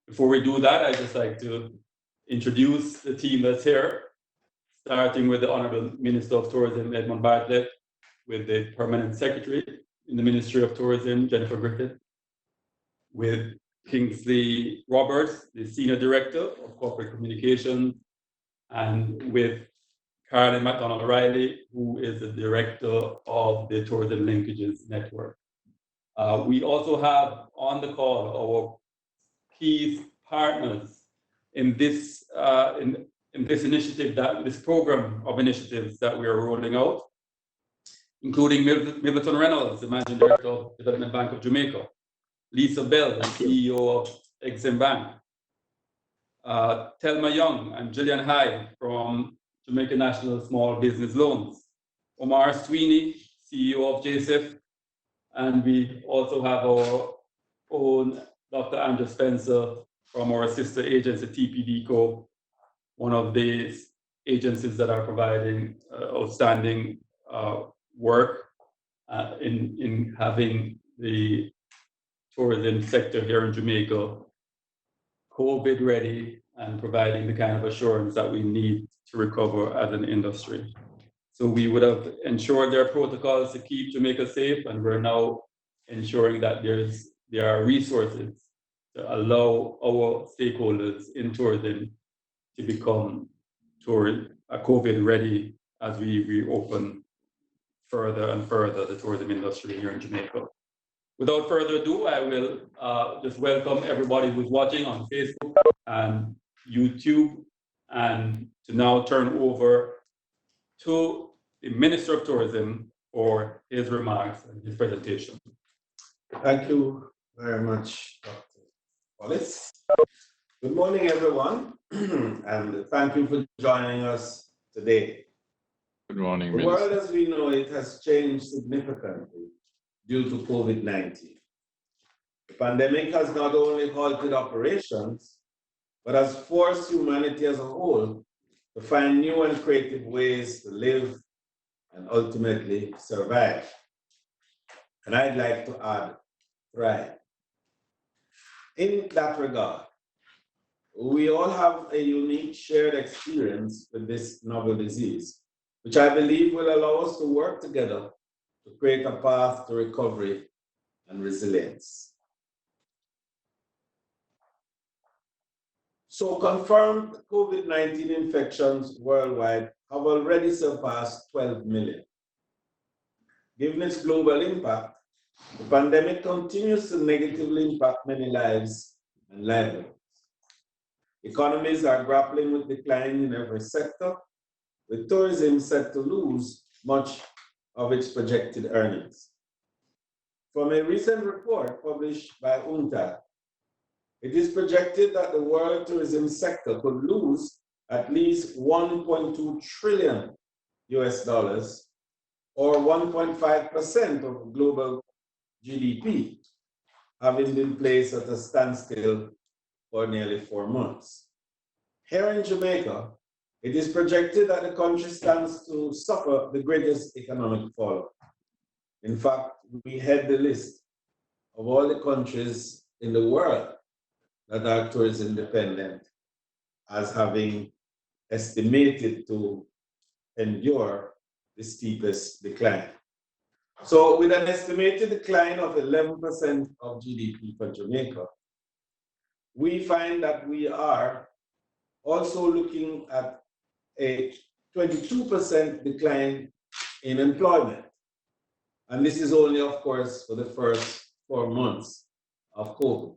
Before we do that, I'd just like to introduce the team that's here, starting with the Honorable Minister of Tourism, Edmund Bartlett, with the Permanent Secretary in the Ministry of Tourism, Jennifer Griffith, with Kingsley Roberts, the Senior Director of Corporate Communications, and with Carolyn McDonald-Riley, who is the Director of the Tourism Linkages Network. We also have on the call our key partners in this initiative, this program of initiatives that we are rolling out, including Milton Reynolds, the Managing Director of Development Bank of Jamaica, Lisa Bell, the CEO of Exim Bank, Thelma Young and Gillian Hyde from Jamaica National Small Business Loans, Omar Sweeney, CEO of JSIF, and we also have our own Dr. Andrew Spencer from our sister agency, TPDCO, one of the agencies that are providing outstanding work in having the tourism sector here in Jamaica COVID ready and providing the kind of assurance that we need to recover as an industry. So we would have ensured there are protocols to keep Jamaica safe, and we're now ensuring that there are resources to allow our stakeholders in tourism to become COVID ready as we reopen further and further the tourism industry here in Jamaica. Without further ado, I will just welcome everybody who's watching on Facebook and YouTube, and to now turn over to the Minister of Tourism for his remarks and his presentation. Thank you very much, Dr. Wallace. Good morning, everyone, and thank you for joining us today. Good morning, The world as we know it has changed significantly due to COVID-19. The pandemic has not only halted operations, but has forced humanity as a whole to find new and creative ways to live and ultimately survive. And I'd like to add, thrive. In that regard, we all have a unique shared experience with this novel disease, which I believe will allow us to work together to create a path to recovery and resilience. So confirmed COVID-19 infections worldwide have already surpassed 12 million. Given its global impact, the pandemic continues to negatively impact many lives and livelihoods. Economies are grappling with decline in every sector, with tourism set to lose much of its projected earnings. From a recent report published by Untitled, it is projected that the world tourism sector could lose at least $1.2 trillion or 1.5% of global GDP, having been placed at a standstill for nearly 4 months. Here in Jamaica, it is projected that the country stands to suffer the greatest economic fallout. In fact, we head the list of all the countries in the world that are tourism dependent as having estimated to endure the steepest decline. So with an estimated decline of 11% of GDP for Jamaica, we find that we are also looking at a 22% decline in employment. And this is only, of course, for the first 4 months of COVID.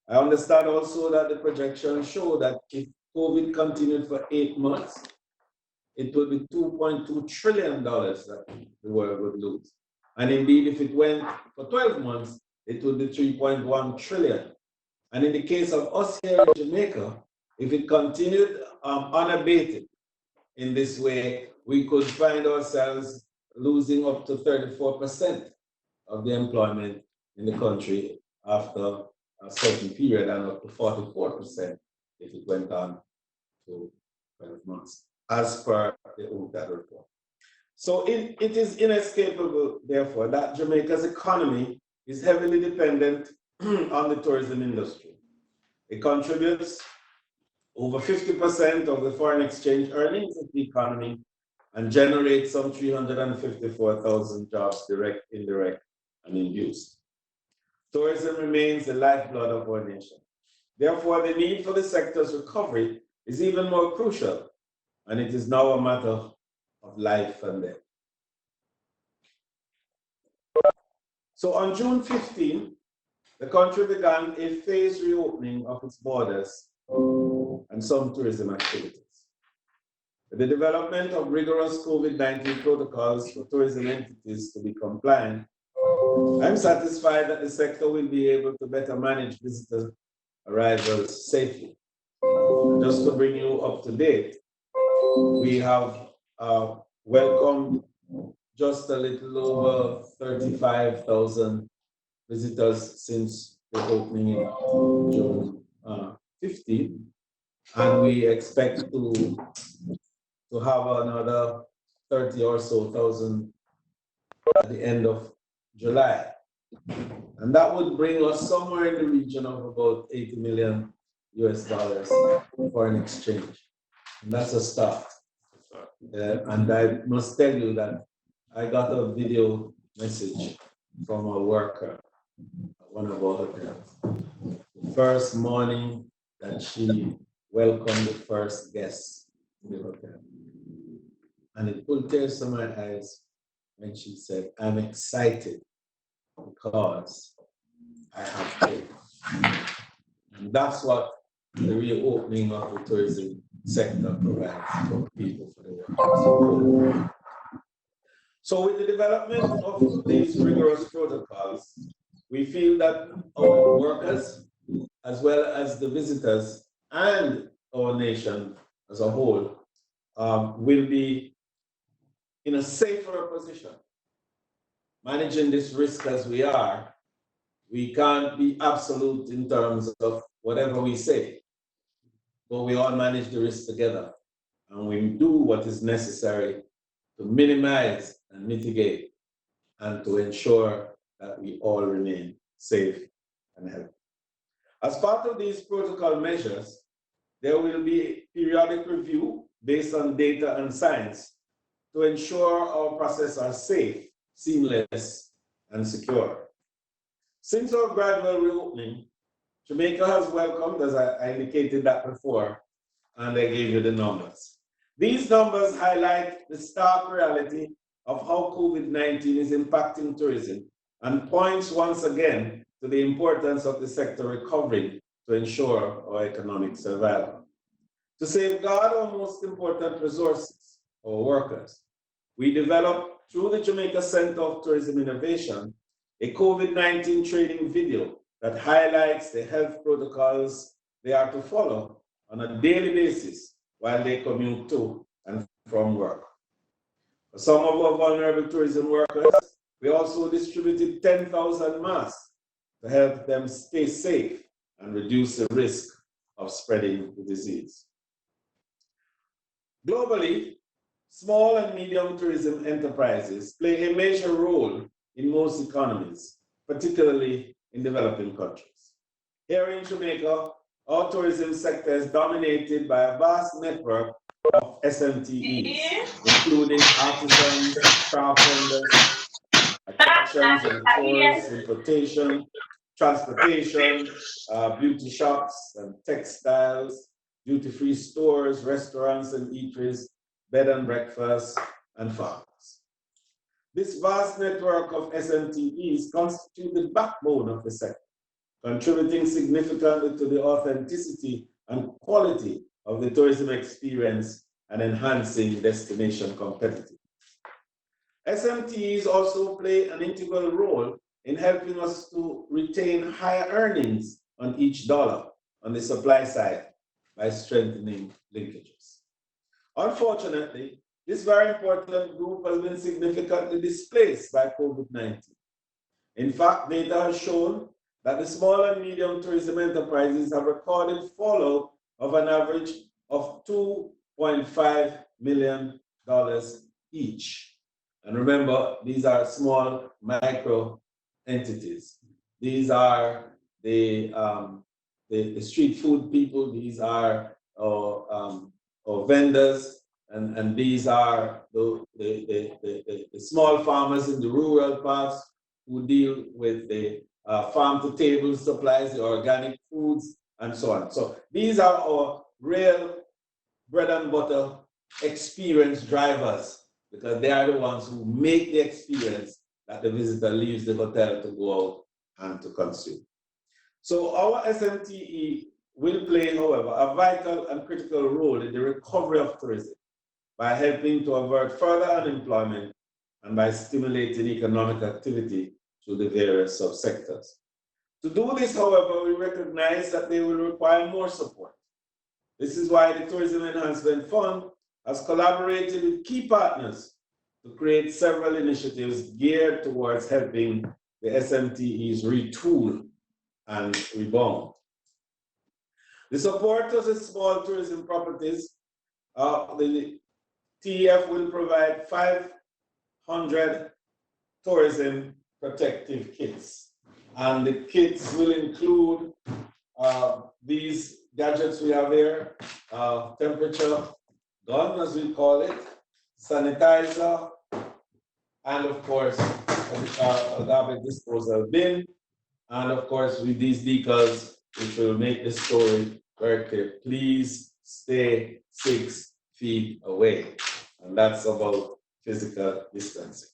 I understand also that the projections show that if COVID continued for 8 months, it would be $2.2 trillion that the world would lose. And indeed, if it went for 12 months, it would be 3.1 trillion. And in the case of us here in Jamaica, if it continued unabated in this way, we could find ourselves losing up to 34% of the employment in the country after a certain period, and up to 44% if it went on to 12 months, as per the UNCTAD report. So it is inescapable, therefore, that Jamaica's economy is heavily dependent on the tourism industry. It contributes over 50% of the foreign exchange earnings of the economy and generates some 354,000 jobs, direct, indirect, and induced. Tourism remains the lifeblood of our nation. Therefore, the need for the sector's recovery is even more crucial, and it is now a matter of life and death. So on June 15, the country began a phased reopening of its borders and some tourism activities. With the development of rigorous COVID-19 protocols for tourism entities to be compliant, I'm satisfied that the sector will be able to better manage visitor arrivals safely. Just to bring you up to date, we have welcomed just a little over 35,000 visitors since the opening in June 15, and we expect to have another 30 or so thousand at the end of July. And that would bring us somewhere in the region of about $80 million foreign exchange. And that's a start. And I must tell you that I got a video message from a worker at one of our hotels. The first morning that she welcomed the first guests to the hotel. And it pulled tears to my eyes when she said, "I'm excited because I have paid." And that's what the reopening of the tourism sector provides for people, for the workers. So with the development of these rigorous protocols, we feel that our workers, as well as the visitors and our nation as a whole, will be in a safer position. Managing this risk as we are, we can't be absolute in terms of whatever we say, but we all manage the risk together, and we do what is necessary to minimize and mitigate and to ensure that we all remain safe and healthy. As part of these protocol measures, there will be periodic review based on data and science to ensure our processes are safe, seamless, and secure. Since our gradual reopening, Jamaica has welcomed, as I indicated that before, and I gave you the numbers. These numbers highlight the stark reality of how COVID-19 is impacting tourism and points once again to the importance of the sector recovering to ensure our economic survival. To safeguard our most important resources, our workers, we developed, through the Jamaica Center of Tourism Innovation, a COVID-19 training video that highlights the health protocols they are to follow on a daily basis while they commute to and from work. For some of our vulnerable tourism workers, we also distributed 10,000 masks to help them stay safe and reduce the risk of spreading the disease. Globally, small and medium tourism enterprises play a major role in most economies, particularly in developing countries. Here in Jamaica, our tourism sector is dominated by a vast network of SMTEs, including artisans, craft vendors, attractions and tours, importation, transportation, beauty shops and textiles, duty-free stores, restaurants and eateries, bed and breakfast, and farms. This vast network of SMTEs constitute the backbone of the sector, contributing significantly to the authenticity and quality of the tourism experience and enhancing destination competitiveness. SMTEs also play an integral role in helping us to retain higher earnings on each dollar on the supply side by strengthening linkages. Unfortunately, this very important group has been significantly displaced by COVID-19. In fact, data has shown that the small and medium tourism enterprises have recorded fallout of an average of $2.5 million each. And remember, these are small micro entities. These are the the street food people, these are our vendors, and these are the small farmers in the rural parts who deal with the farm-to-table supplies, the organic foods, and so on. So these are our real bread and butter experience drivers, because they are the ones who make the experience that the visitor leaves the hotel to go out and to consume. So our SMTE will play, however, a vital and critical role in the recovery of tourism by helping to avert further unemployment and by stimulating economic activity through the various subsectors. To do this, however, we recognize that they will require more support. This is why the Tourism Enhancement Fund has collaborated with key partners to create several initiatives geared towards helping the SMTEs retool and rebound. The support to the small tourism properties, the TEF will provide 500 tourism protective kits. And the kits will include these gadgets we have here, temperature gun, as we call it, sanitizer, and of course, a garbage disposal bin. And of course, with these decals, which will make the story very clear. Please stay 6 feet away. And that's about physical distancing.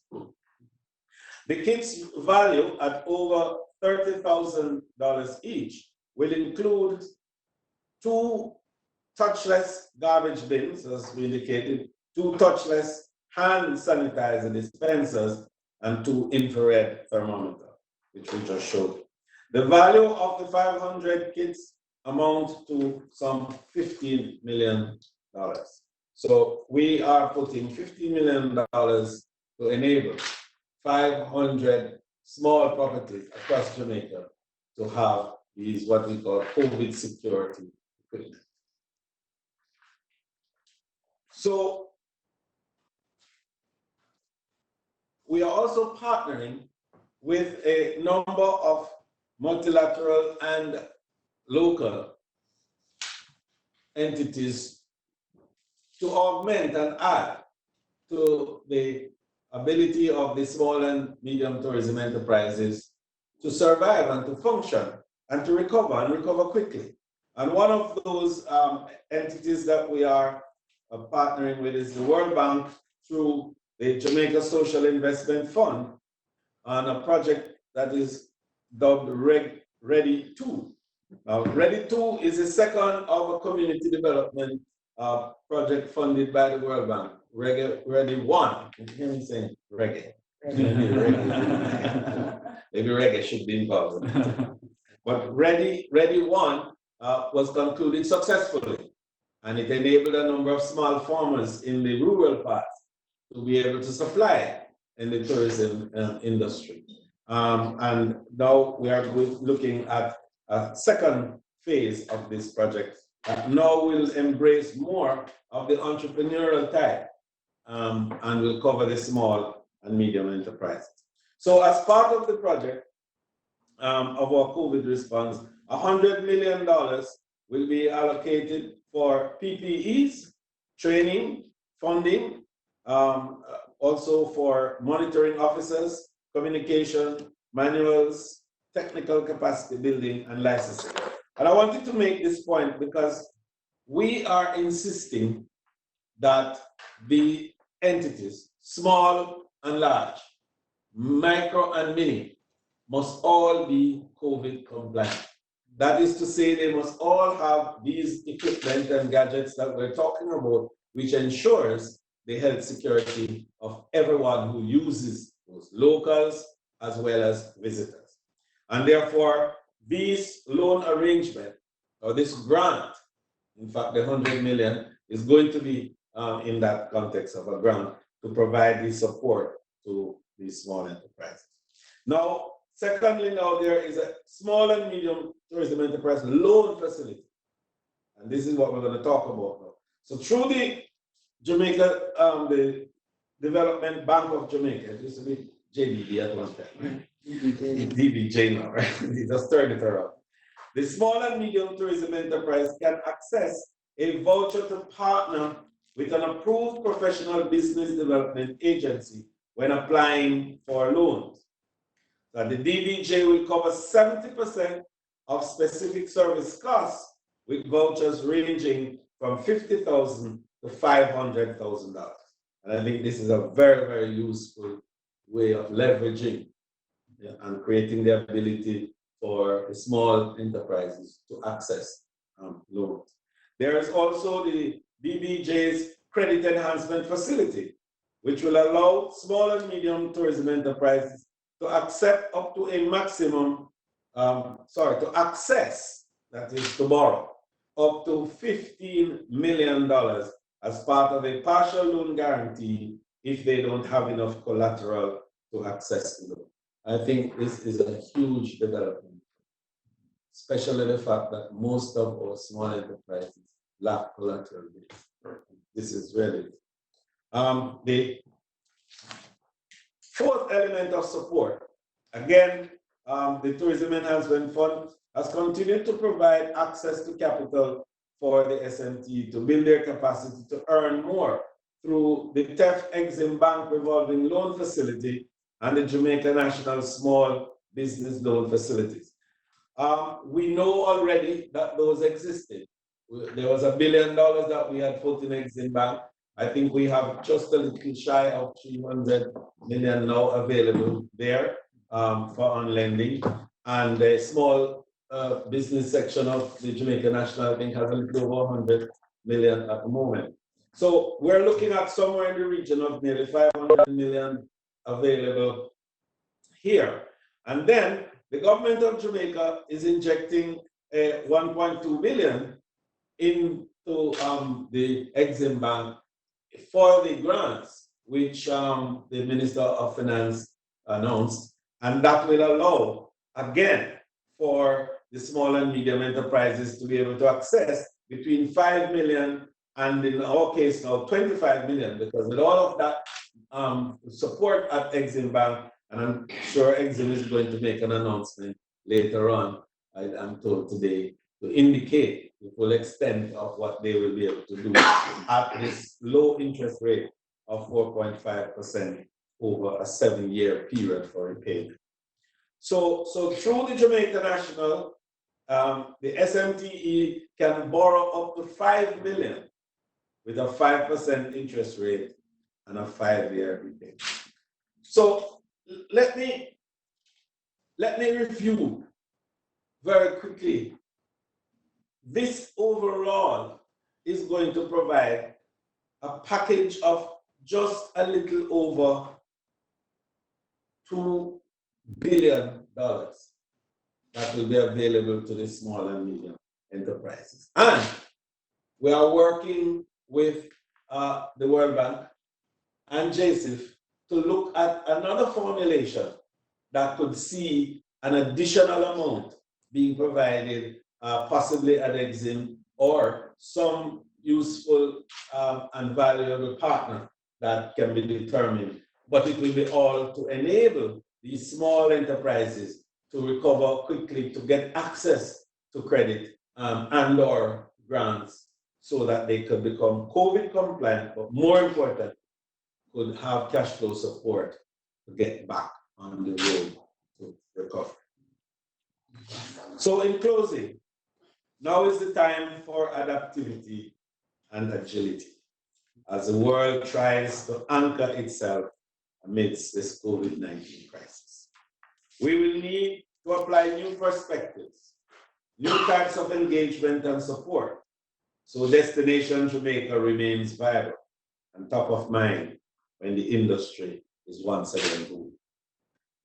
The kits value at over $30,000 each will include 2 touchless garbage bins, as we indicated, 2 touchless hand sanitizer dispensers, and 2 infrared thermometers, which we just showed. The value of the 500 kits amount to some $15 million. So we are putting $15 million to enable 500 small properties across Jamaica to have these what we call COVID security equipment. So we are also partnering with a number of multilateral and local entities to augment and add to the ability of the small and medium tourism enterprises to survive and to function and to recover quickly. And one of those entities that we are partnering with is the World Bank through the Jamaica Social Investment Fund on a project that is dubbed Ready 2. Now, Ready 2 is the second of a community development project funded by the World Bank. Ready 1. You hear me saying reggae? Maybe reggae should be involved. But Ready 1 was concluded successfully, and it enabled a number of small farmers in the rural parts to be able to supply in the tourism industry. And now we are looking at a second phase of this project that now will embrace more of the entrepreneurial type and will cover the small and medium enterprises. So as part of the project of our COVID response, $100 million will be allocated for PPEs, training, funding, also for monitoring officers, communication, manuals, technical capacity building, and licensing. And I wanted to make this point because we are insisting that the entities, small and large, micro and mini, must all be COVID compliant. That is to say, they must all have these equipment and gadgets that we're talking about, which ensures the health security of everyone who uses those, locals as well as visitors. And therefore, this loan arrangement, or this grant, in fact, the 100 million is going to be in that context of a grant to provide the support to these small enterprises. Now, secondly, now there is a small and medium tourism enterprise loan facility. And this is what we're going to talk about now. So through the Jamaica, the Development Bank of Jamaica, it used to be JBD at one time. DBJ now, right? They just turned it around. the small and medium tourism enterprise can access a voucher to partner with an approved professional business development agency when applying for loans. So the DBJ will cover 70% of specific service costs, with vouchers ranging from $50,000 to $500,000. And I think this is a very, very useful way of leveraging and creating the ability for the small enterprises to access loans. There is also the DBJ's Credit Enhancement Facility, which will allow small and medium tourism enterprises to accept up to a maximum, to access, that is to borrow, up to $15 million as part of a partial loan guarantee if they don't have enough collateral to access the loan. I think this is a huge development, especially the fact that most of our small enterprises lack collateral base. This is really the fourth element of support. Again, the Tourism Enhancement Fund has continued to provide access to capital for the SMT to build their capacity to earn more through the TEF Exim Bank revolving loan facility and the Jamaica National Small Business Loan Facilities. We know already that those existed. There was $1 billion that we had put in Exim Bank. I think we have just a little shy of 300 million now available there for on lending. And the small business section of the Jamaica National, I think, has a little over 100 million at the moment. So we're looking at somewhere in the region of nearly 500 million available here. And then the government of Jamaica is injecting 1.2 billion into the Exim Bank for the grants, which the Minister of Finance announced, and that will allow, again, for the small and medium enterprises to be able to access between 5 million and, in our case now, 25 million, because with all of that support at Exim Bank, and I'm sure Exim is going to make an announcement later on, I'm told today, to indicate the full extent of what they will be able to do at this low interest rate of 4.5% over a 7-year period for repayment. So through the Jamaica National, the SMTE can borrow up to 5 million with a 5% interest rate and a 5-year repayment. So let me review very quickly. This overall is going to provide a package of just a little over $2 billion that will be available to the small and medium enterprises. And we are working with the World Bank and JSIF to look at another formulation that could see an additional amount being provided, possibly at Exim, or some useful and valuable partner that can be determined. But it will be all to enable these small enterprises to recover quickly, to get access to credit and or grants so that they could become COVID compliant, but more important, could have cash flow support to get back on the road to recovery. So in closing, now is the time for adaptivity and agility as the world tries to anchor itself amidst this COVID-19 crisis. We will need to apply new perspectives, new types of engagement and support, so Destination Jamaica remains viable and top of mind when the industry is once again booming.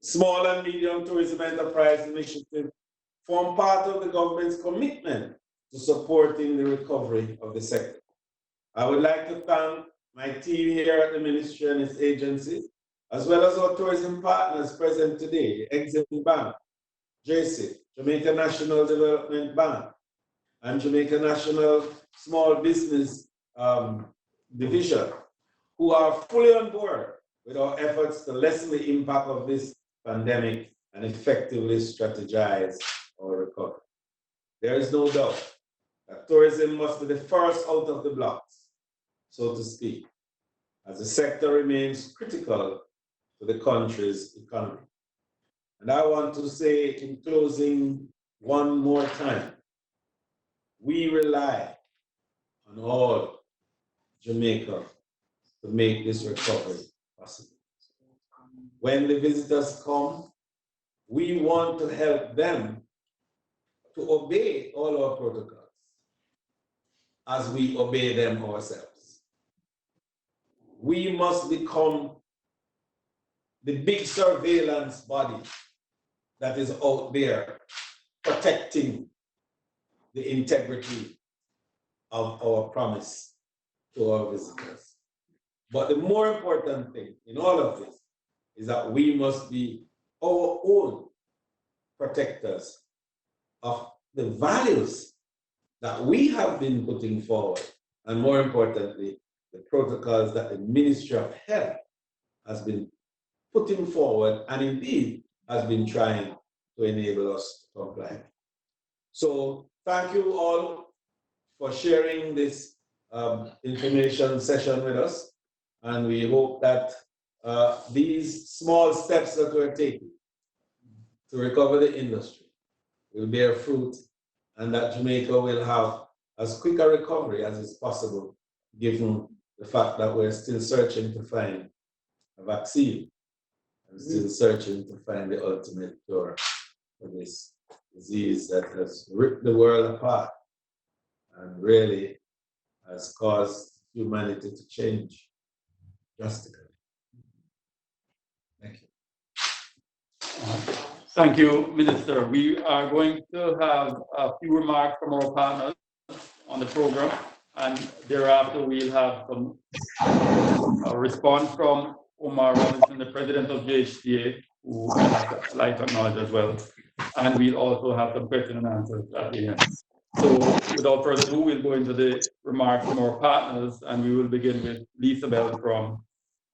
Small and medium tourism enterprise initiative form part of the government's commitment to supporting the recovery of the sector. I would like to thank my team here at the ministry and its agencies, as well as our tourism partners present today, the Exim Bank, JSIF, Jamaica National Development Bank, and Jamaica National Small Business Division, who are fully on board with our efforts to lessen the impact of this pandemic and effectively strategize our recovery. there is no doubt that tourism must be the first out of the blocks, so to speak, as the sector remains critical to the country's economy. And I want to say in closing one more time, we rely on all Jamaica to make this recovery possible. When the visitors come, we want to help them to obey all our protocols as we obey them ourselves. We must become the big surveillance body that is out there protecting the integrity of our promise to our visitors. But the more important thing in all of this is that we must be our own protectors of the values that we have been putting forward, and more importantly, the protocols that the Ministry of Health has been putting forward and indeed has been trying to enable us to comply. So thank you all for sharing this information session with us. And we hope that these small steps that we're taking to recover the industry will bear fruit, and that Jamaica will have as quick a recovery as is possible, given the fact that we're still searching to find a vaccine and still searching to find the ultimate cure for this disease that has ripped the world apart and really has caused humanity to change drastically. Thank you. Thank you, Minister. We are going to have a few remarks from our partners on the program, and thereafter we'll have some response from Omar Robinson, the President of JHTA, who I'd like to acknowledge as well. And we'll also have some question and answers at the end. So without further ado, we'll go into the remarks from our partners, and we will begin with Lisa Bell from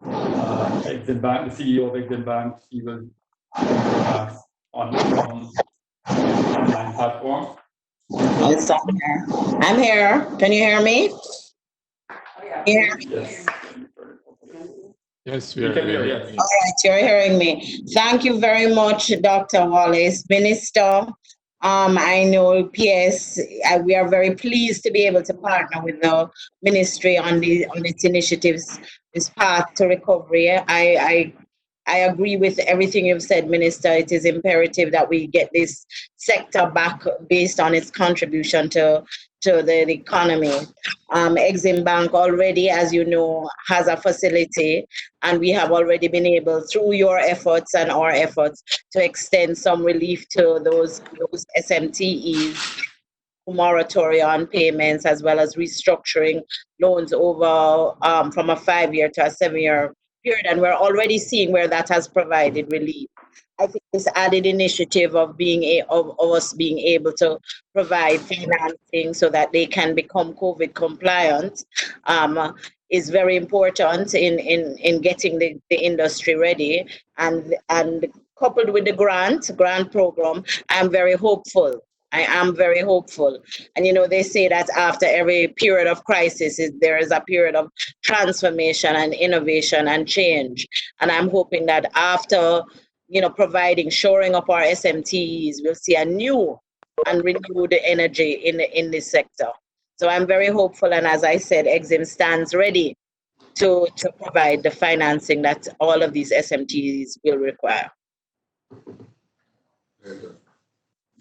Exim Bank, the CEO of Exim Bank. She will pass on from online platform. Yes, I'm here. Can you hear me? Yes. Yes, we can hear you. All right, you're hearing me. Thank you very much, Dr. Wallace. Minister, I know PS, we are very pleased to be able to partner with the ministry on its initiatives, this path to recovery. I agree with everything you've said, Minister. It is imperative that we get this sector back based on its contribution to the economy. Exim Bank already, as you know, has a facility, and we have already been able, through your efforts and our efforts, to extend some relief to those SMTEs, moratorium on payments, as well as restructuring loans over from a 5-year to a 7-year period, and we're already seeing where that has provided relief. I think this added initiative of us being able to provide financing so that they can become COVID compliant is very important in getting the industry ready, and coupled with the grant program, I'm very hopeful. I am very hopeful. And, you know, they say that after every period of crisis, there is a period of transformation and innovation and change. And I'm hoping that after, you know, shoring up our SMTEs, we'll see a new and renewed energy in this sector. So I'm very hopeful. And as I said, Exim stands ready to provide the financing that all of these SMTEs will require. Very good.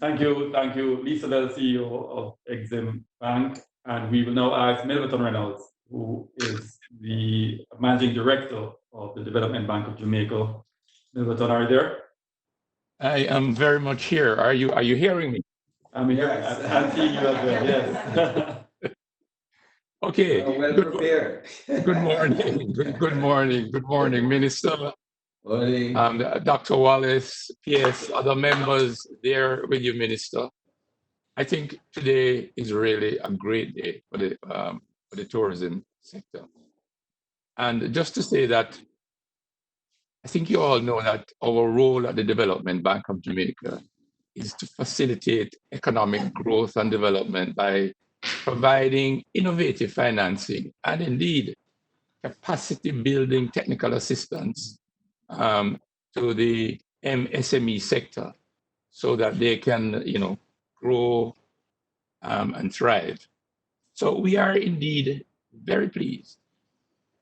Thank you, Lisa Bell, CEO of Exim Bank. And we will now ask Milverton Reynolds, who is the Managing Director of the Development Bank of Jamaica. Milverton, are you there? I am very much here. Are you hearing me? I'm here. I'm seeing you as well, yes. Okay. Well prepared. Good morning. Good morning, Minister. Morning. Dr. Wallace, PS, other members there with you, Minister. I think today is really a great day for the tourism sector. And just to say that, I think you all know that our role at the Development Bank of Jamaica is to facilitate economic growth and development by providing innovative financing and indeed capacity building technical assistance to the MSME sector so that they can, grow and thrive. So we are indeed very pleased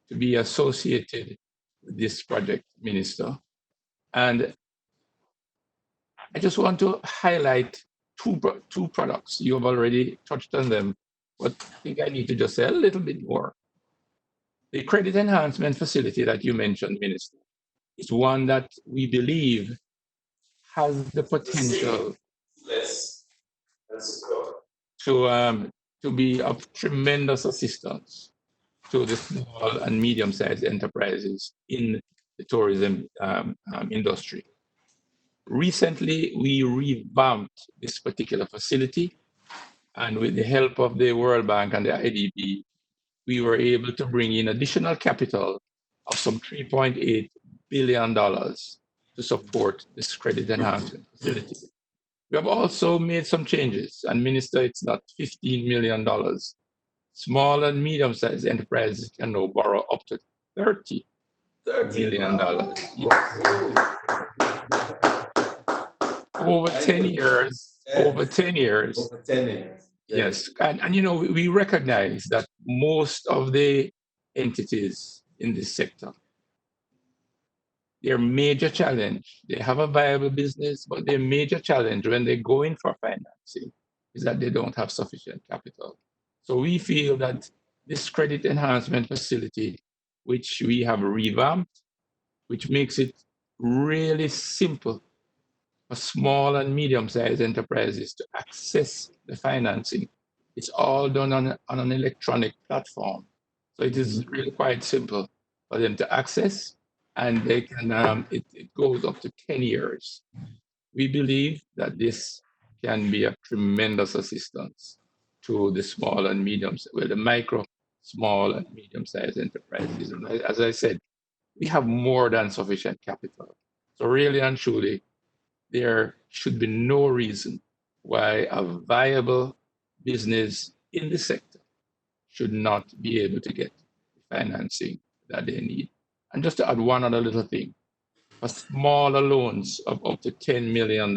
to be associated with this project, Minister. And I just want to highlight two products. You have already touched on them, but I think I need to just say a little bit more. The credit enhancement facility that you mentioned, Minister, is one that we believe has the potential to be of tremendous assistance to the small and medium-sized enterprises in the tourism industry. Recently, we revamped this particular facility, and with the help of the World Bank and the IDB, we were able to bring in additional capital of some $3.8 billion to support this credit enhancement facility. We have also made some changes, and Minister, it's not $15 million. Small and medium-sized enterprises can now borrow up to $30 million. Over 10 years. Over 10 years. Over 10 years. Yes, and we recognize that most of the entities in this sector, their major challenge, they have a viable business, but their major challenge when they go in for financing is that they don't have sufficient capital. So we feel that this credit enhancement facility, which we have revamped, which makes it really simple for small and medium-sized enterprises to access the financing. It's all done on an electronic platform. So it is really quite simple for them to access, and they can, it goes up to 10 years. We believe that this can be a tremendous assistance to the small and medium, the micro, small and medium-sized enterprises. And as I said, we have more than sufficient capital. So really and truly, there should be no reason why a viable business in the sector should not be able to get the financing that they need. And just to add one other little thing, for smaller loans of up to $10 million,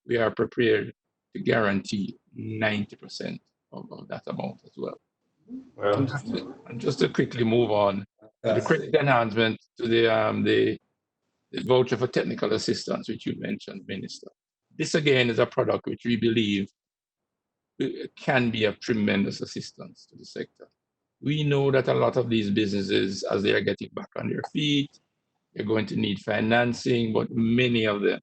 we are prepared to guarantee 90% of that amount as well. And just to quickly move on, the credit enhancement to the voucher for technical assistance, which you mentioned, Minister. This again is a product which we believe can be of tremendous assistance to the sector. We know that a lot of these businesses, as they are getting back on their feet, they're going to need financing, but many of them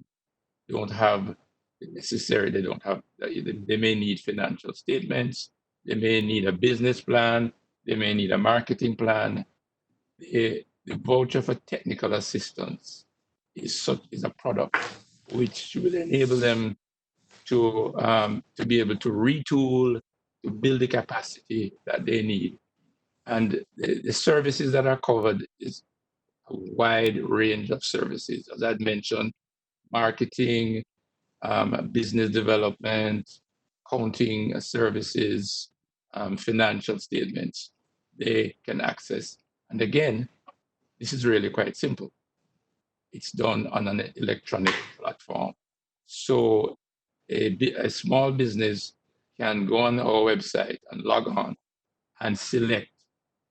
don't have the necessary, they may need financial statements, they may need a business plan, they may need a marketing plan. The voucher for technical assistance is a product which will enable them to be able to retool, to build the capacity that they need. And the services that are covered is a wide range of services. As I'd mentioned, marketing, business development, accounting services, financial statements, they can access. And again, this is really quite simple. It's done on an electronic platform. So a small business can go on our website and log on and select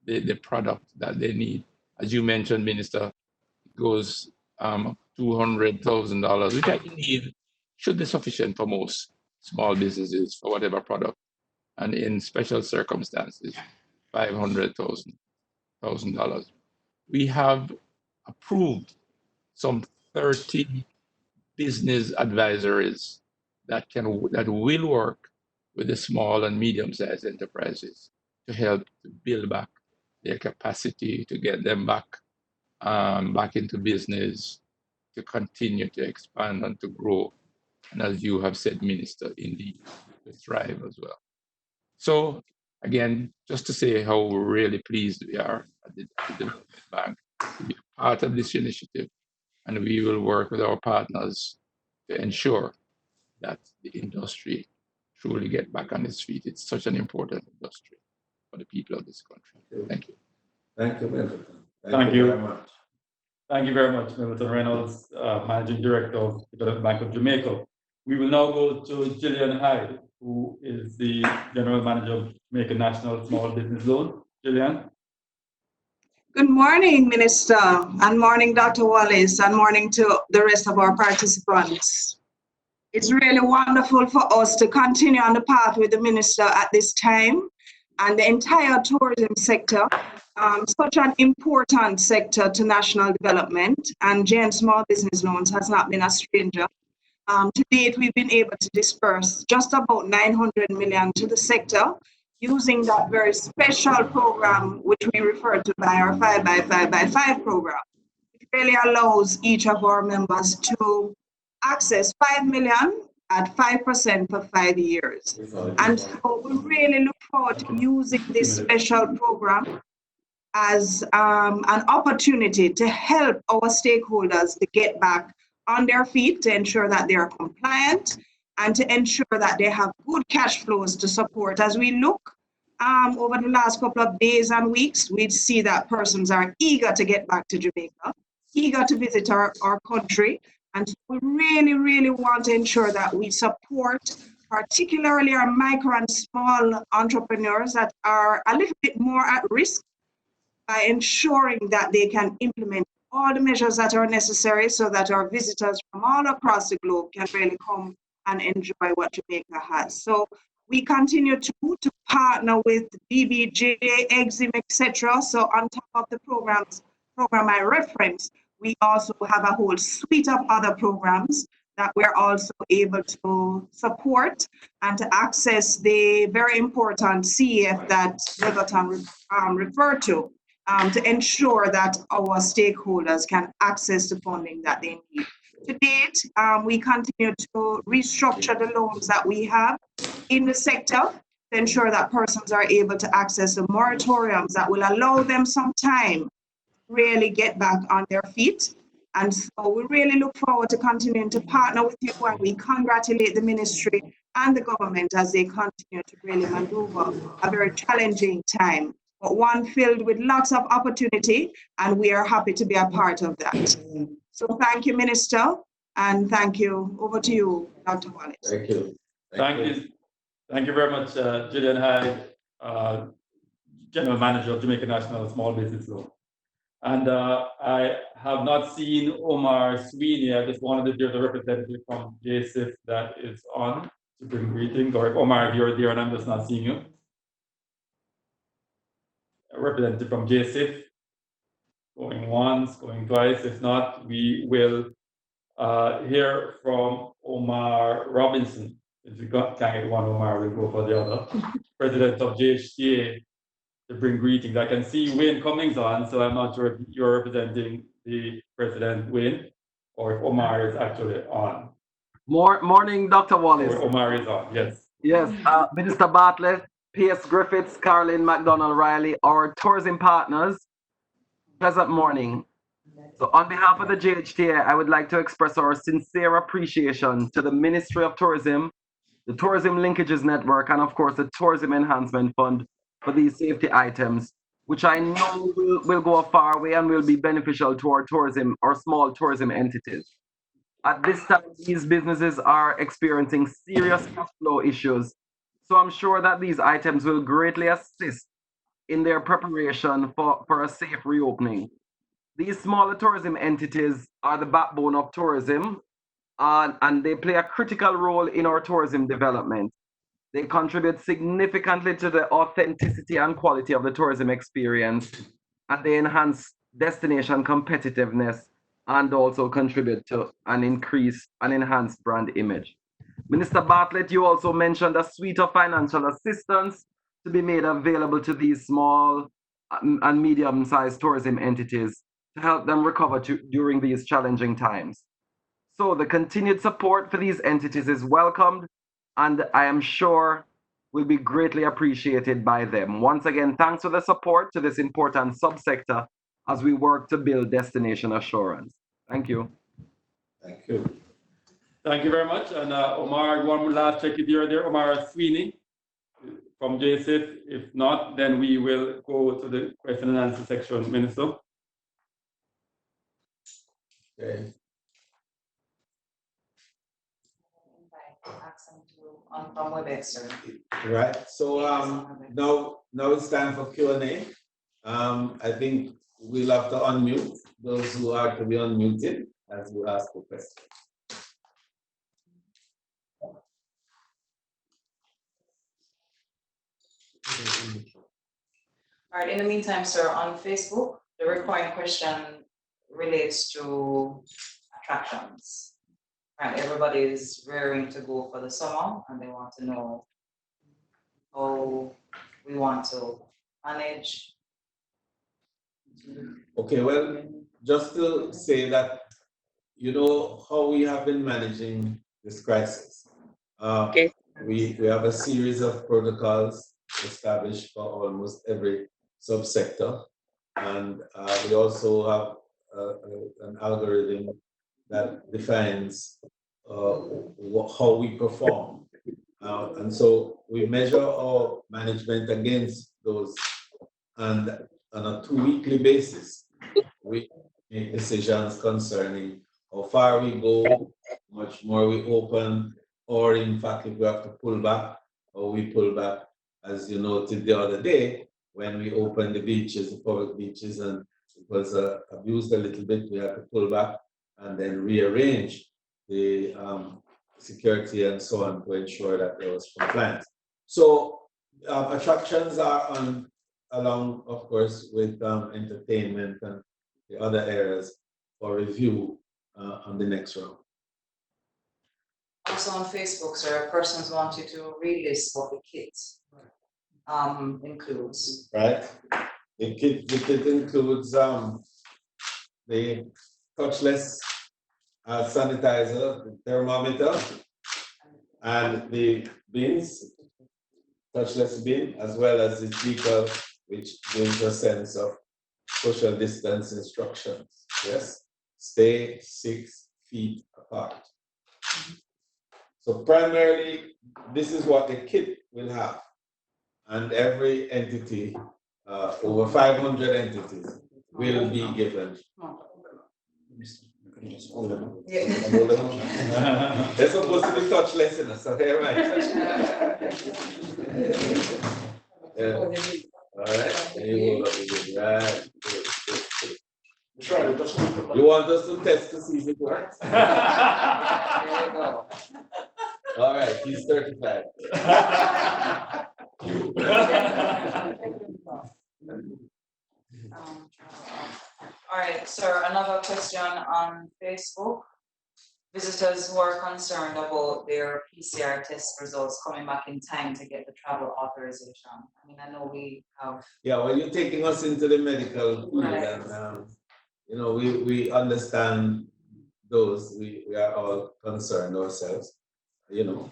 the product that they need. As you mentioned, Minister, it goes $200,000, which I believe should be sufficient for most small businesses for whatever product. And in special circumstances, $500,000. We have approved some 30 business advisories that will work with the small and medium-sized enterprises to help to build back their capacity, to get them back into business, to continue to expand and to grow. And as you have said, Minister, indeed, to thrive as well. So again, just to say how really pleased we are at the Development Bank to be part of this initiative, and we will work with our partners to ensure that the industry truly get back on its feet. It's such an important industry for the people of this country. Thank you. Thank you, Milton. Thank you very much. Thank you very much, Milton Reynolds, Managing Director of the Development Bank of Jamaica. We will now go to Gillian Hyde, who is the General Manager of Jamaica National Small Business Loan. Gillian. Good morning, Minister, and morning, Dr. Wallace, and morning to the rest of our participants. It's really wonderful for us to continue on the path with the Minister at this time and the entire tourism sector, such an important sector to national development, and JN Small Business Loans has not been a stranger. To date, we've been able to disperse just about 900 million to the sector, using that very special program, which we refer to by our 5x5x5 program. It really allows each of our members to access 5 million at 5% for 5 years. And so we really look forward to using this special program as an opportunity to help our stakeholders to get back on their feet, to ensure that they are compliant and to ensure that they have good cash flows to support. As we look over the last couple of days and weeks, we see that persons are eager to get back to Jamaica, eager to visit our country. And we really, really want to ensure that we support particularly our micro and small entrepreneurs that are a little bit more at risk by ensuring that they can implement all the measures that are necessary so that our visitors from all across the globe can really come and enjoy what Jamaica has. So we continue to partner with PBCJ, Exim, etc. So on top of the program I referenced, we also have a whole suite of other programs that we're also able to support and to access the very important CEF that Legaton referred to ensure that our stakeholders can access the funding that they need. To date, we continue to restructure the loans that we have in the sector to ensure that persons are able to access the moratoriums that will allow them some time to really get back on their feet. And so we really look forward to continuing to partner with you, and we congratulate the ministry and the government as they continue to really maneuver a very challenging time, but one filled with lots of opportunity, and we are happy to be a part of that. So thank you, Minister, and thank you. Over to you, Dr. Wallace. Thank you. Thank you very much, Gillian Hyde, General Manager of Jamaica National Small Business Loan. And I have not seen Omar Sweeney. I just wanted to hear the representative from JSIF that is on to bring greetings. Or if Omar, if you're there and I'm just not seeing you. A representative from JSIF, going once, going twice. If not, we will hear from Omar Robinson. If we can't get one Omar, we'll go for the other. President of JHTA, to bring greetings. I can see Wayne Cummings on, so I'm not sure if you're representing the President Wayne or if Omar is actually on. Morning, Dr. Wallace. Or Omar is on, yes. Yes, Minister Bartlett, P.S. Griffiths, Caroline McDonald Riley, our tourism partners, pleasant morning. So on behalf of the JHTA, I would like to express our sincere appreciation to the Ministry of Tourism, the Tourism Linkages Network, and of course the Tourism Enhancement Fund for these safety items, which I know will go a far way and will be beneficial to our tourism, our small tourism entities. At this time, these businesses are experiencing serious cash flow issues, so I'm sure that these items will greatly assist in their preparation for a safe reopening. These smaller tourism entities are the backbone of tourism, and they play a critical role in our tourism development. They contribute significantly to the authenticity and quality of the tourism experience, and they enhance destination competitiveness and also contribute to an enhanced brand image. Minister Bartlett, you also mentioned a suite of financial assistance to be made available to these small and medium-sized tourism entities to help them recover during these challenging times. So the continued support for these entities is welcomed, and I am sure will be greatly appreciated by them. Once again, thanks for the support to this important subsector as we work to build destination assurance. Thank you. Thank you. Thank you very much. And Omar, one last check if you're there. Omar Sweeney from JSF. If not, then we will go to the question and answer section, Minister. Okay. From WebEx, sir. Right. So now it's time for Q&A. I think we'll have to unmute those who are to be unmuted as we ask the question. All right, in the meantime, sir, on Facebook, the recurring question relates to attractions. Right, everybody is raring to go for the summer and they want to know how we want to manage. Okay, well, just to say that, you know how we have been managing this crisis. Okay. We have a series of protocols established for almost every subsector, and we also have an algorithm that defines how we perform. And so we measure our management against those, and on a 2-weekly basis, we make decisions concerning how far we go, how much more we open, or in fact, if we have to pull back, or we pull back, as you noted the other day, when we opened the beaches, the public beaches, and it was abused a little bit, we had to pull back and then rearrange the security and so on to ensure that there was compliance. So attractions are along, of course, with entertainment and the other areas for review on the next round. Also on Facebook, sir, persons want you to relist what the kit includes. Right. The kit includes the touchless sanitizer, the thermometer, and the bins, touchless bin, as well as the decal, which gives a sense of social distance instructions. Yes, stay 6 feet apart. So primarily, this is what the kit will have. And every entity, over 500 entities, will be given. They're supposed to be touchless, you know, so they're right. Yeah. All right. Right. You want us to test to see if it works? All right, he's 35. All right, sir, another question on Facebook. Visitors who are concerned about their PCR test results coming back in time to get the travel authorization. I mean, I know we have. Yeah, well, you're taking us into the medical field, Right. and you know, we understand those. We are all concerned ourselves. You know,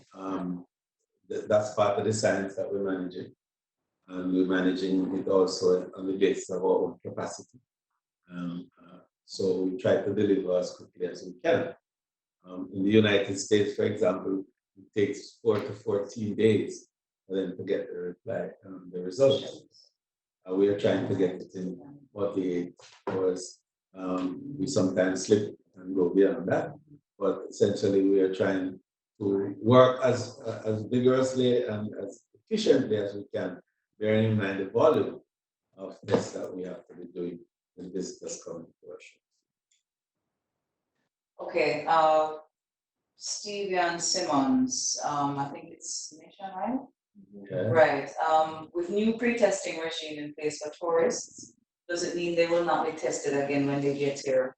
that's part of the science that we're managing, and we're managing it also on the basis of our own capacity. So we try to deliver as quickly as we can. In the United States, for example, it takes 4 to 14 days for them to get the reply, the results. We are trying to get it in 48 hours. We sometimes slip and go beyond that, but essentially we are trying to work as vigorously and as efficiently as we can, bearing in mind the volume of tests that we have to be doing when visitors come to our show. Okay, Steven Simmons, I think it's nationwide. Okay. Right. With new pre-testing regime in place for tourists, does it mean they will not be tested again when they get here?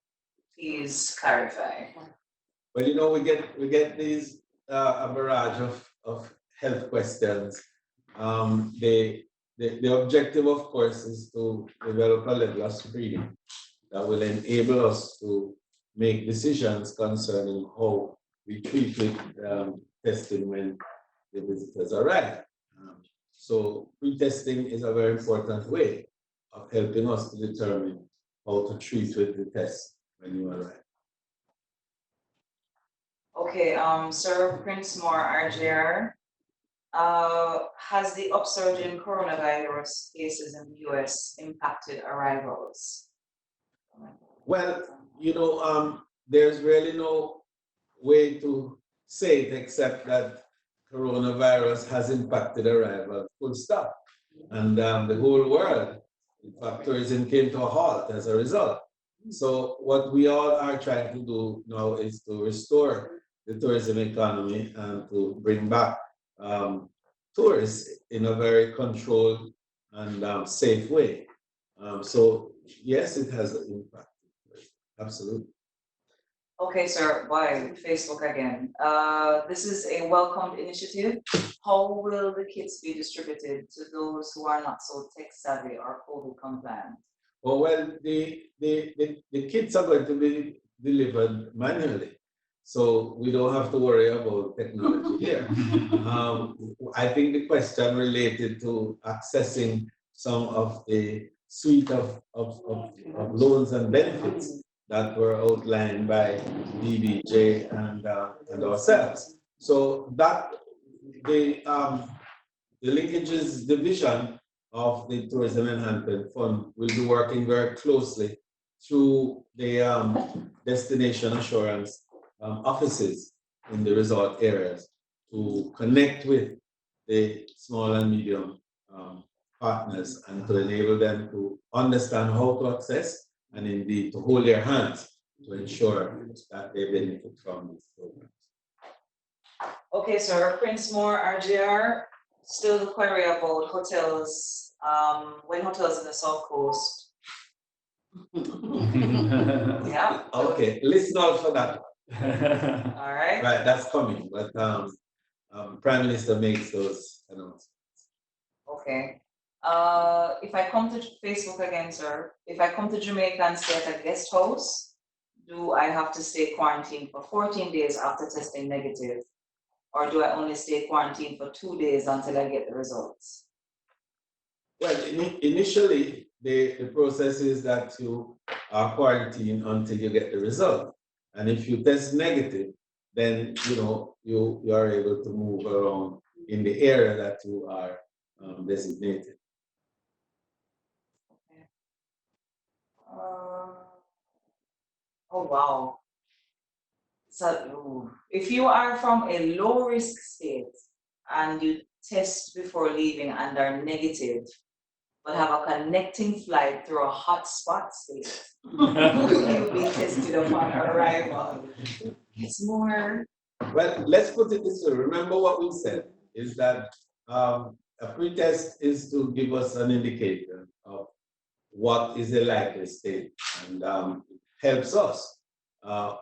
Please clarify. Well, you know, we get these a barrage of health questions. The objective, of course, is to develop a level of screening that will enable us to make decisions concerning how we treat with testing when the visitors arrive. So pre-testing is a very important way of helping us to determine how to treat with the test when you arrive. Okay, Sir Prince Moore, RJR. Has the upsurge in coronavirus cases in the US impacted arrivals? Well, there's really no way to say it except that coronavirus has impacted arrival, full stop. And the whole world, in fact, tourism came to a halt as a result. So what we all are trying to do now is to restore the tourism economy and to bring back tourists in a very controlled and safe way. So yes, it has an impact. Absolutely. Okay, sir, by Facebook again. This is a welcomed initiative. How will the kits be distributed to those who are not so tech savvy or COVID compliant? Well, the kits are going to be delivered manually, so we don't have to worry about technology here. I think the question related to accessing some of the suite of loans and benefits that were outlined by PBCJ and ourselves. So that the linkages division of the Tourism Enhancement Fund will be working very closely through the destination assurance offices in the resort areas to connect with the small and medium partners and to enable them to understand how to access and indeed to hold their hands to ensure that they benefit from these programs. Okay, sir, Prince Moore, RJR. Still the query about hotels, when hotels in the South Coast. Yeah. Okay, listen out for that. All right. Right, that's coming, but Prime Minister makes those announcements. Okay. If I come to Facebook again, sir, if I come to Jamaica and stay at a guest house, do I have to stay quarantined for 14 days after testing negative? Or do I only stay quarantined for 2 days until I get the results? Well, initially, the process is that you are quarantined until you get the result. And if you test negative, then you are able to move around in the area that you are designated. Okay. Oh, wow. So if you are from a low risk state and you test before leaving and are negative, but have a connecting flight through a hotspot state, will you be tested upon arrival? It's more. Well, let's put it this way. Remember what we said is that a pretest is to give us an indicator of what is the likely state and helps us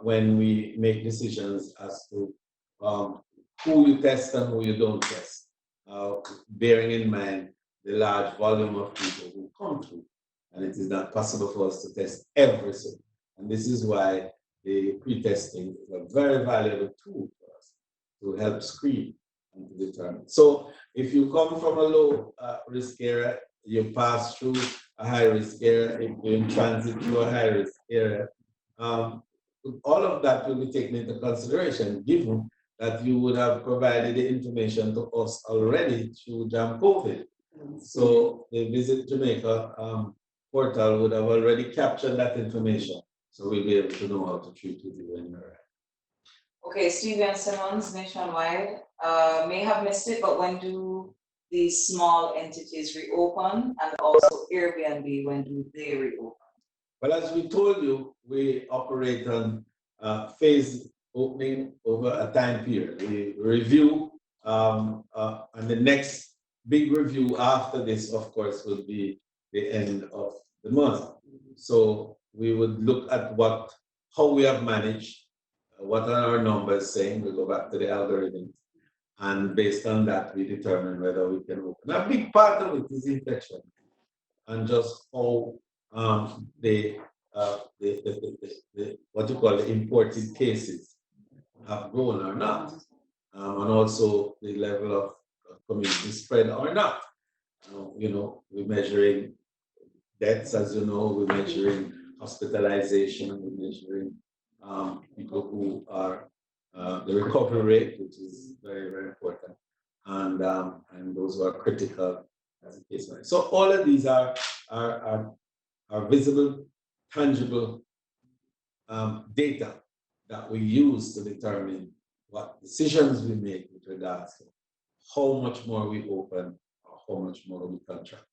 when we make decisions as to who you test and who you don't test, bearing in mind the large volume of people who come through. And it is not possible for us to test everything. And this is why the pre-testing is a very valuable tool for us to help screen and to determine. So if you come from a low risk area, you pass through a high risk area, if you're in transit through a high risk area, all of that will be taken into consideration, given that you would have provided the information to us already through Jam COVID. So the Visit Jamaica portal would have already captured that information. So we'll be able to know how to treat with you when you're right. Okay, Steven Simmons, Nationwide, may have missed it, but when do these small entities reopen, and also Airbnb, when do they reopen? Well, as we told you, we operate on phased opening over a time period. We review, and the next big review after this, of course, will be the end of the month. So we would look at how we have managed, what are our numbers saying. We go back to the algorithm, and based on that, we determine whether we can open. A big part of it is infection, and just how the what you call the imported cases have grown or not, and also the level of community spread or not. We're measuring deaths, as you know, we're measuring hospitalization, we're measuring people who are the recovery rate, which is very, very important, and those who are critical as a case. So all of these are visible, tangible data that we use to determine what decisions we make with regards to how much more we open or how much more we contract.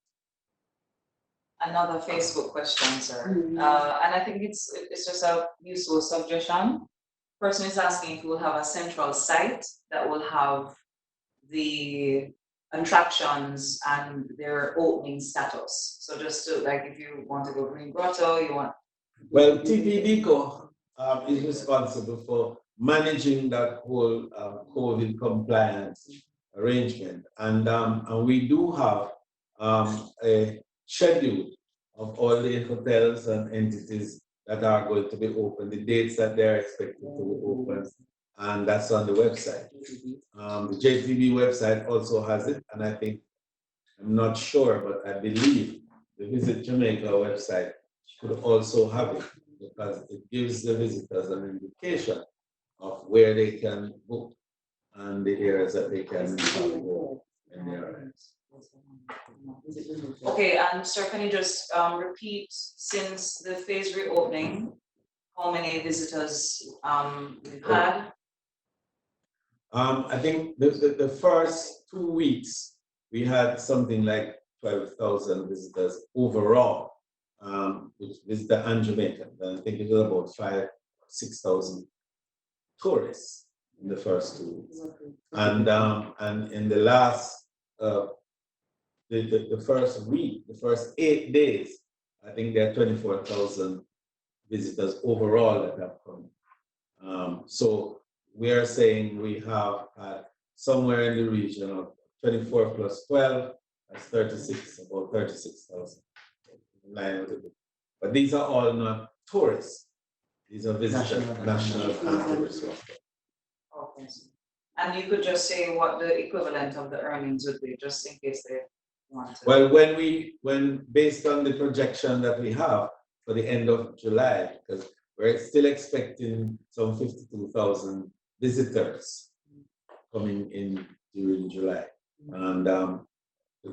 Another Facebook question, sir. And I think it's just a useful suggestion. Person is asking if we'll have a central site that will have the attractions and their opening status. So just to, like, if you want to go Green Grotto, you want. Well, TPDCO is responsible for managing that whole COVID compliance arrangement, and we do have a schedule of all the hotels and entities that are going to be open, the dates that they're expected to be open, and that's on the website. The JTB website also has it, and I think, I'm not sure, but I believe the Visit Jamaica website could also have it, because it gives the visitors an indication of where they can book and the areas that they can go in their areas. Okay, and sir, can you just repeat, since the phase reopening, how many visitors we've had? I think the first 2 weeks, we had something like 12,000 visitors overall, which visited Jamaica. I think it was about 5,000 or 6,000 tourists in the first 2 weeks. And in the last, the first week, the first 8 days, I think there are 24,000 visitors overall that have come. So we are saying we have had somewhere in the region of 24 plus 12, that's 36, about 36,000. But these are all not tourists. These are visitors, national and tourists. Okay. And you could just say what the equivalent of the earnings would be, just in case they want to. Well, when based on the projection that we have for the end of July, because we're still expecting some 52,000 visitors coming in during July. And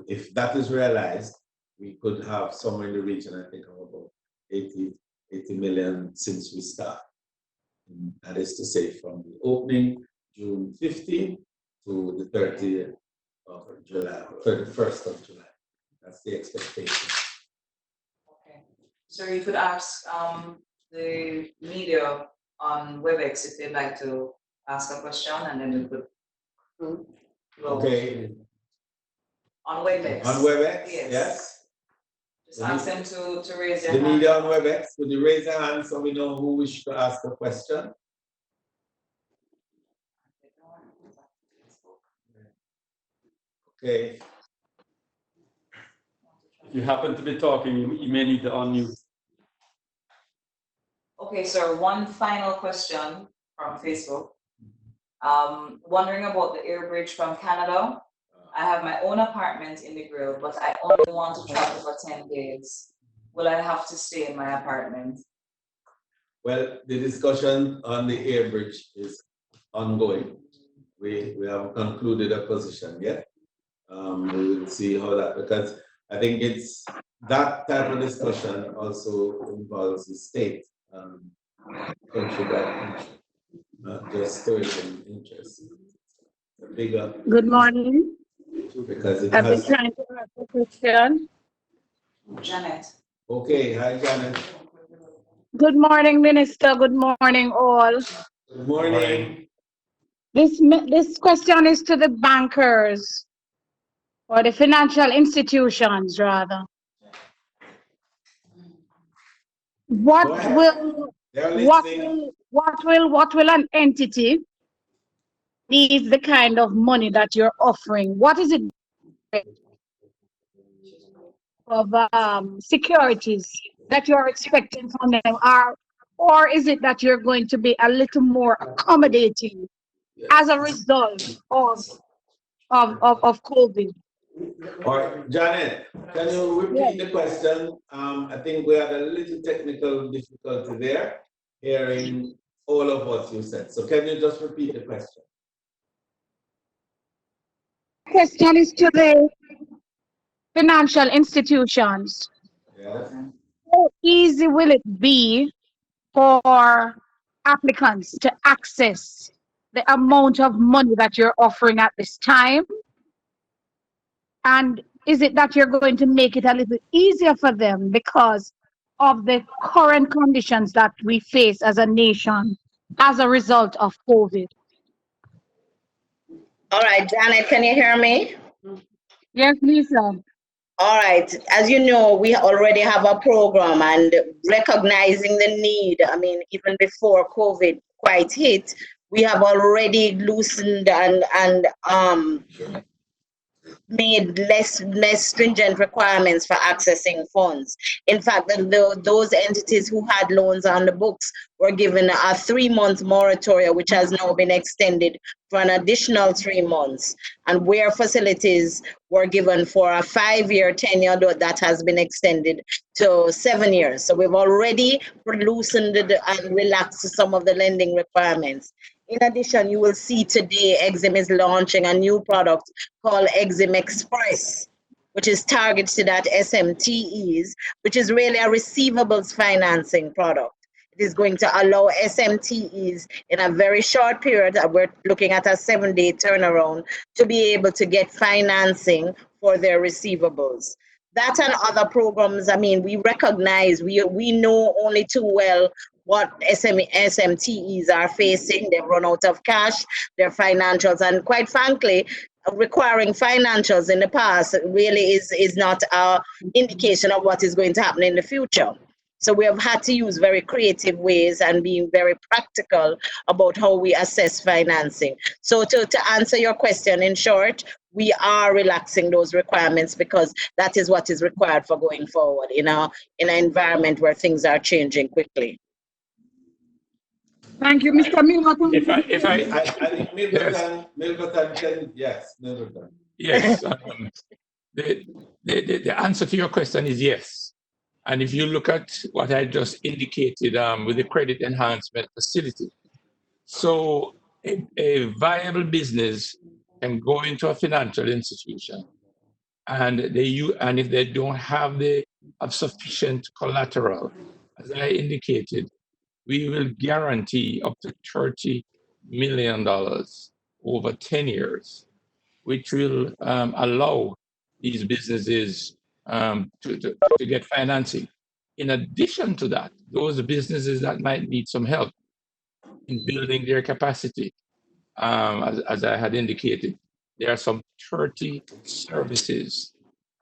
if that is realized, we could have somewhere in the region, I think, of about 80 million since we start. And that is to say, from the opening June 15th to the 30th of July, 31st of July. That's the expectation. Okay. So you could ask the media on WebEx if they'd like to ask a question, and then we could go. Okay. On WebEx. On WebEx, Yes. yes. Just ask them to raise their The hand. media on WebEx, could you raise your hand so we know who wishes to ask a question? Okay. If you happen to be talking, you may need to unmute. Okay, sir, one final question from Facebook. Wondering about the air bridge from Canada. I have my own apartment in the Grill, but I only want to travel for 10 days. Will I have to stay in my apartment? Well, the discussion on the air bridge is ongoing. We haven't concluded a position yet. We will see how that, because I think it's that type of discussion also involves the state, country by country, not just tourism interest. A bigger. Good morning. Because it I've been has. trying to ask a question. Janet. Okay, hi Janet. Good morning, Minister. Good morning, all. Good morning. This question is to the bankers, or the financial institutions, rather. What will an entity need the kind of money that you're offering? What is it of securities that you're expecting from them, or is it that you're going to be a little more accommodating as a result of COVID? All right, Janet, can you repeat the question? I think we had a little technical difficulty there, hearing all of what you said. So can you just repeat the question? Question is to the financial institutions. Yes. How easy will it be for applicants to access the amount of money that you're offering at this time? And is it that you're going to make it a little easier for them because of the current conditions that we face as a nation as a result of COVID? All right, Janet, can you hear me? Yes, Lisa. All right. As you know, we already have a program and recognizing the need. I mean, even before COVID quite hit, we have already loosened and made less stringent requirements for accessing funds. In fact, those entities who had loans on the books were given a 3-month moratorium, which has now been extended for an additional 3 months. And where facilities were given for a 5-year tenure, that has been extended to 7 years. So we've already loosened and relaxed some of the lending requirements. In addition, you will see today Exim is launching a new product called Exim Express, which is targeted at SMTEs, which is really a receivables financing product. It is going to allow SMTEs in a very short period, we're looking at a 7-day turnaround, to be able to get financing for their receivables. That and other programs, I mean, we recognize, we know only too well what SMTEs are facing. They've run out of cash, their financials, and quite frankly, requiring financials in the past really is not an indication of what is going to happen in the future. So we have had to use very creative ways and being very practical about how we assess financing. So to answer your question in short, we are relaxing those requirements because that is what is required for going forward in an environment where things are changing quickly. Thank you, Mr. Milverton. I think Milverton can, yes, Milverton. Yes. The answer to your question is yes. And if you look at what I just indicated with the credit enhancement facility, so a viable business can go into a financial institution, and if they don't have sufficient collateral, as I indicated, we will guarantee up to $30 million over 10 years, which will allow these businesses to get financing. In addition to that, those businesses that might need some help in building their capacity, as I had indicated, there are some 30 services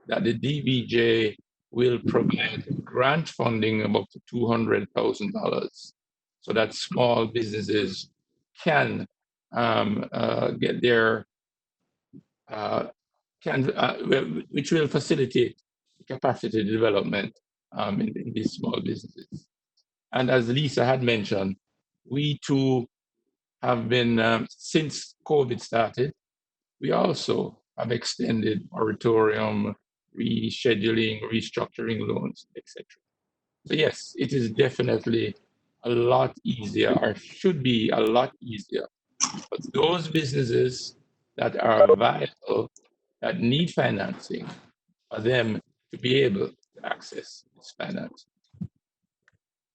that the DBJ will provide grant funding of up to $200,000 so that small businesses can get their, which will facilitate capacity development in these small businesses. And as Lisa had mentioned, we too have been, since COVID started, we also have extended moratorium, rescheduling, restructuring loans, etc. So yes, it is definitely a lot easier, or should be a lot easier, for those businesses that are viable, that need financing, for them to be able to access this financing.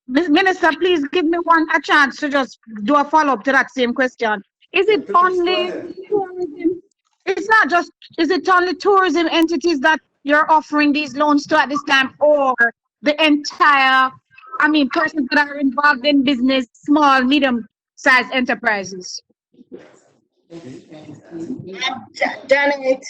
Minister, please give me a chance to just do a follow-up to that same question. Is it only tourism? It's not just, is it only tourism entities that you're offering these loans to at this time, or the entire, persons that are involved in business, small, medium-sized enterprises? Janet,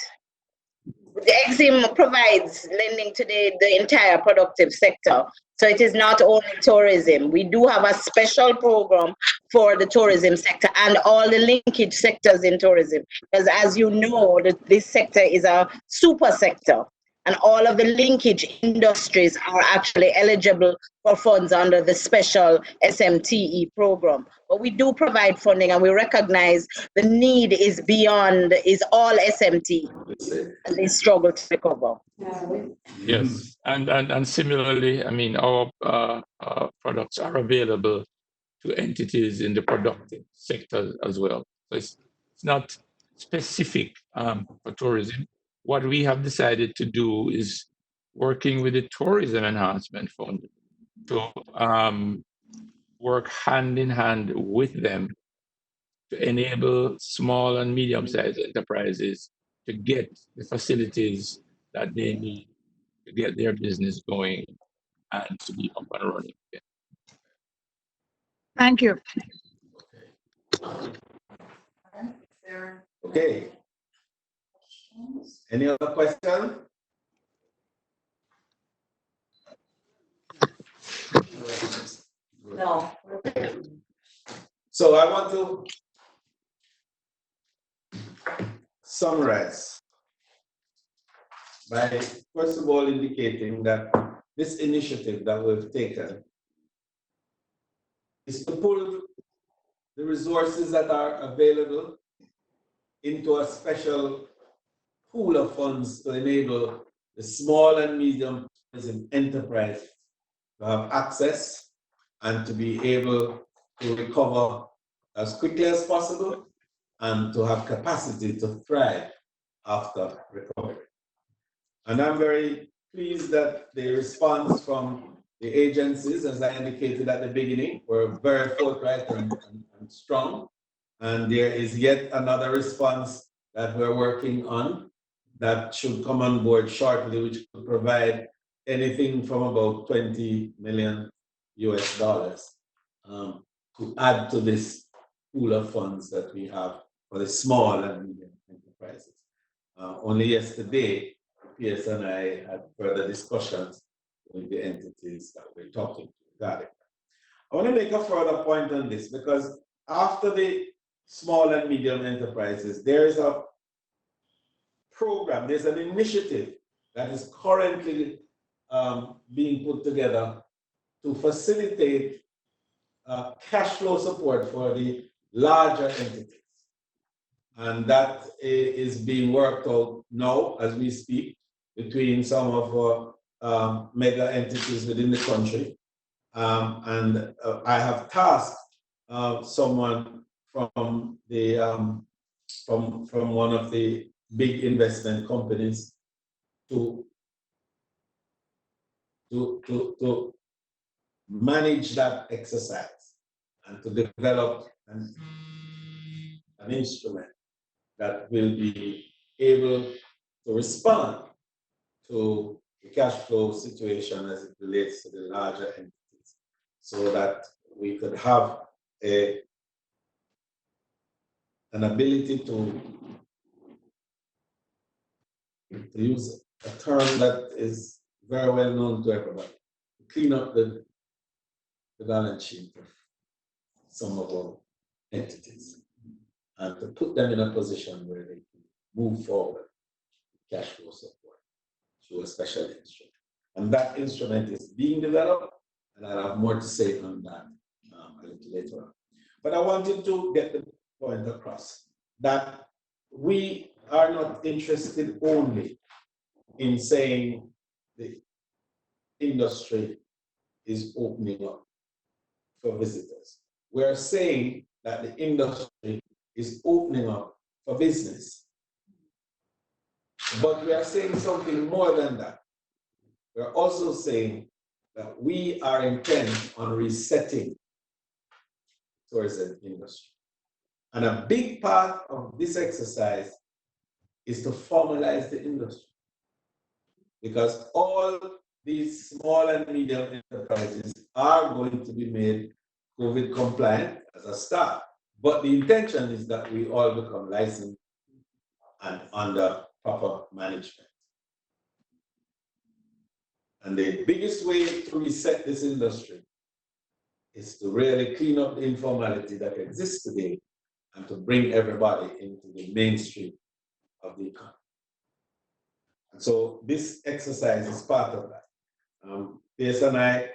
the Exim provides lending to the entire productive sector. So it is not only tourism. We do have a special program for the tourism sector and all the linkage sectors in tourism. Because as you know, this sector is a super sector. And all of the linkage industries are actually eligible for funds under the special SMTE program. But we do provide funding, and we recognize the need is all SMT, and they struggle to recover. Yes, and similarly, our products are available to entities in the productive sector as well. So it's not specific for tourism. What we have decided to do is working with the Tourism Enhancement Fund to work hand in hand with them to enable small and medium-sized enterprises to get the facilities that they need to get their business going and to be up and running again. Thank you. Okay. Any other question? No. So I want to summarize by first of all indicating that this initiative that we've taken is to pull the resources that are available into a special pool of funds to enable the small and medium enterprise to have access and to be able to recover as quickly as possible and to have capacity to thrive after recovery. And I'm very pleased that the response from the agencies, as I indicated at the beginning, were very forthright and strong. And there is yet another response that we're working on that should come on board shortly, which could provide anything from about $20 million to add to this pool of funds that we have for the small and medium enterprises. Only yesterday, PS and I had further discussions with the entities that we're talking to regarding that. I want to make a further point on this because after the small and medium enterprises, there is a program, there's an initiative that is currently being put together to facilitate cash flow support for the larger entities. And that is being worked out now as we speak between some of our mega entities within the country. And I have tasked someone from the from one of the big investment companies to manage that exercise and to develop an instrument that will be able to respond to the cash flow situation as it relates to the larger entities, so that we could have an ability to use a term that is very well known to everybody, to clean up the balance sheet of some of our entities and to put them in a position where they can move forward with cash flow support through a special instrument. And that instrument is being developed, and I'll have more to say on that a little later on. But I wanted to get the point across that we are not interested only in saying the industry is opening up for visitors. We're saying that the industry is opening up for business. But we are saying something more than that. We're also saying that we are intent on resetting the tourism industry. And a big part of this exercise is to formalize the industry. Because all these small and medium enterprises are going to be made COVID compliant as a start. But the intention is that we all become licensed and under proper management. And the biggest way to reset this industry is to really clean up the informality that exists today and to bring everybody into the mainstream of the economy. And so this exercise is part of that. PS and I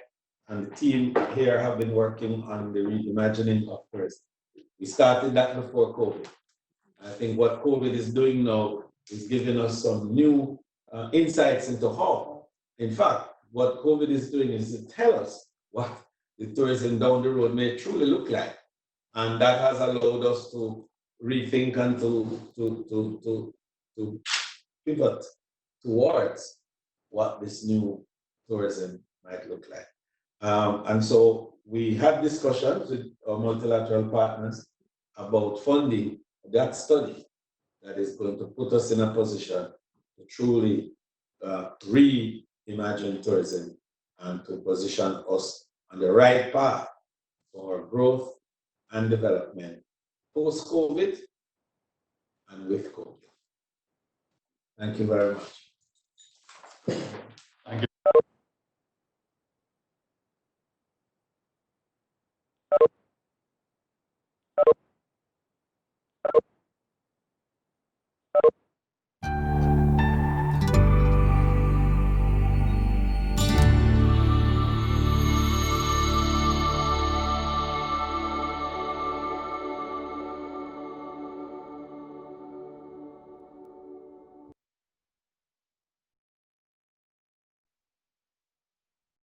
and the team here have been working on the reimagining of tourism. We started that before COVID. I think what COVID is doing now is giving us some new insights into how. In fact, what COVID is doing is to tell us what the tourism down the road may truly look like. And that has allowed us to rethink and to pivot towards what this new tourism might look like. And so we had discussions with our multilateral partners about funding that study that is going to put us in a position to truly reimagine tourism and to position us on the right path for growth and development post-COVID and with COVID. Thank you very much.